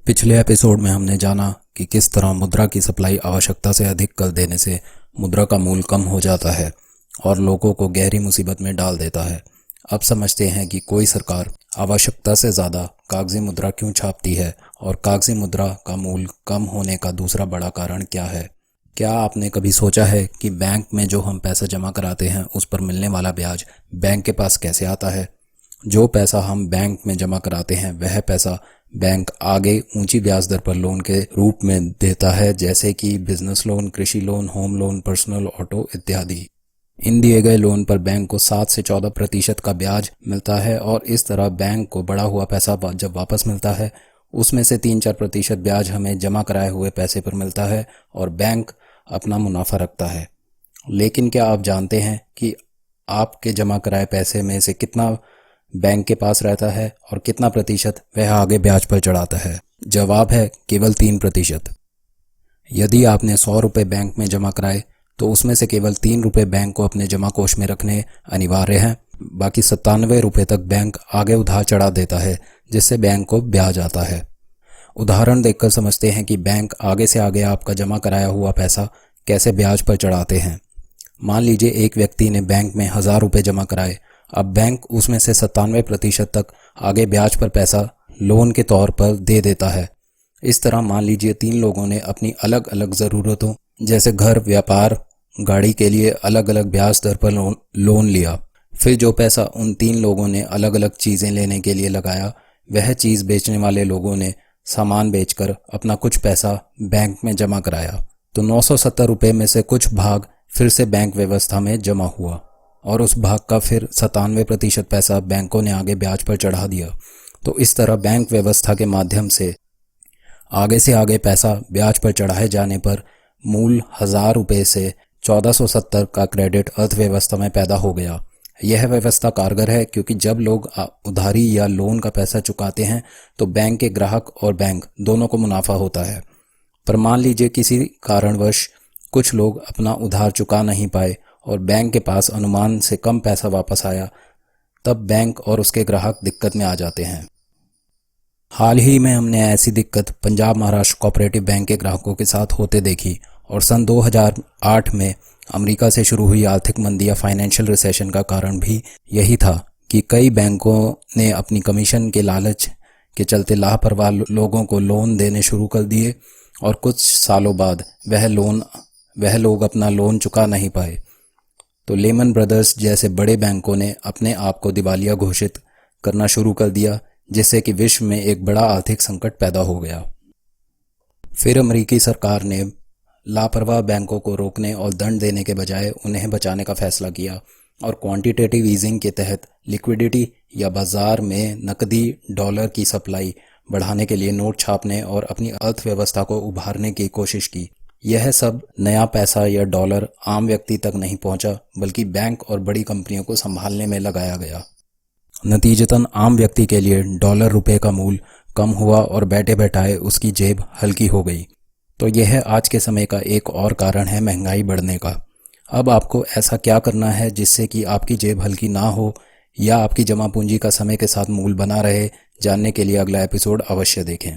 पिछले एपिसोड में हमने जाना कि किस तरह मुद्रा की सप्लाई आवश्यकता से अधिक कर देने से मुद्रा का मूल्य कम हो जाता है और लोगों को गहरी मुसीबत में डाल देता है। अब समझते हैं कि कोई सरकार आवश्यकता से ज़्यादा कागजी मुद्रा क्यों छापती है और कागजी मुद्रा का मूल्य कम होने का दूसरा बड़ा कारण क्या है। क्या आपने कभी सोचा है कि बैंक में जो हम पैसा जमा कराते हैं उस पर मिलने वाला ब्याज बैंक के पास कैसे आता है? जो पैसा हम बैंक में जमा कराते हैं वह पैसा बैंक आगे ऊंची ब्याज दर पर लोन के रूप में देता है, जैसे कि बिजनेस लोन, कृषि loan, home loan, personal, auto इत्यादि। इन दिए गए लोन पर बैंक को 7 से 14% का ब्याज मिलता है और इस तरह बैंक को बढ़ा हुआ पैसा जब वापस मिलता है उसमें से 3-4% ब्याज हमें जमा कराए हुए पैसे पर मिलता है और बैंक अपना मुनाफा रखता है। लेकिन क्या आप जानते हैं कि आपके जमा कराए पैसे में से कितना बैंक के पास रहता है और कितना प्रतिशत वह आगे ब्याज पर चढ़ाता है? जवाब है केवल 3%। यदि आपने 100 रुपये बैंक में जमा कराए तो उसमें से केवल 3 रुपये बैंक को अपने जमा कोष में रखने अनिवार्य हैं। बाकी 97 रुपये तक बैंक आगे उधार चढ़ा देता है, जिससे बैंक को ब्याज आता है। उदाहरण देखकर समझते हैं कि बैंक आगे से आगे आपका जमा कराया हुआ पैसा कैसे ब्याज पर चढ़ाते हैं। मान लीजिए एक व्यक्ति ने बैंक में 1000 रुपये जमा कराए। अब बैंक उसमें से 97% तक आगे ब्याज पर पैसा लोन के तौर पर दे देता है। इस तरह मान लीजिए 3 लोगों ने अपनी अलग अलग ज़रूरतों जैसे घर, व्यापार, गाड़ी के लिए अलग अलग ब्याज दर पर लोन लिया। फिर जो पैसा उन 3 लोगों ने अलग अलग चीज़ें लेने के लिए लगाया, वह चीज़ बेचने वाले लोगों ने सामान बेचकर अपना कुछ पैसा बैंक में जमा कराया। तो 970 रुपये में से कुछ भाग फिर से बैंक व्यवस्था में जमा हुआ और उस भाग का फिर 97% पैसा बैंकों ने आगे ब्याज पर चढ़ा दिया। तो इस तरह बैंक व्यवस्था के माध्यम से आगे पैसा ब्याज पर चढ़ाए जाने पर मूल 1000 रुपये से 1470 का क्रेडिट अर्थव्यवस्था में पैदा हो गया। यह व्यवस्था कारगर है क्योंकि जब लोग उधारी या लोन का पैसा चुकाते हैं तो बैंक के ग्राहक और बैंक दोनों को मुनाफा होता है। पर मान लीजिए किसी कारणवश कुछ लोग अपना उधार चुका नहीं पाए और बैंक के पास अनुमान से कम पैसा वापस आया, तब बैंक और उसके ग्राहक दिक्कत में आ जाते हैं। हाल ही में हमने ऐसी दिक्कत पंजाब महाराष्ट्र कोऑपरेटिव बैंक के ग्राहकों के साथ होते देखी और सन 2008 में अमेरिका से शुरू हुई आर्थिक मंदी या फाइनेंशियल रिसेशन का कारण भी यही था कि कई बैंकों ने अपनी कमीशन के लालच के चलते लापरवाह लोगों को लोन देने शुरू कर दिए और कुछ सालों बाद वह लोग अपना लोन चुका नहीं पाए। तो लेमन ब्रदर्स जैसे बड़े बैंकों ने अपने आप को दिवालिया घोषित करना शुरू कर दिया, जिससे कि विश्व में एक बड़ा आर्थिक संकट पैदा हो गया। फिर अमेरिकी सरकार ने लापरवाह बैंकों को रोकने और दंड देने के बजाय उन्हें बचाने का फैसला किया और क्वांटिटेटिव ईजिंग के तहत लिक्विडिटी या बाजार में नकदी डॉलर की सप्लाई बढ़ाने के लिए नोट छापने और अपनी अर्थव्यवस्था को उभारने की कोशिश की। यह सब नया पैसा या डॉलर आम व्यक्ति तक नहीं पहुंचा, बल्कि बैंक और बड़ी कंपनियों को संभालने में लगाया गया। नतीजतन आम व्यक्ति के लिए डॉलर रुपए का मूल्य कम हुआ और बैठे बैठाए उसकी जेब हल्की हो गई। तो यह आज के समय का एक और कारण है महंगाई बढ़ने का। अब आपको ऐसा क्या करना है जिससे कि आपकी जेब हल्की ना हो या आपकी जमा पूंजी का समय के साथ मूल्य बना रहे? जानने के लिए अगला एपिसोड अवश्य देखें।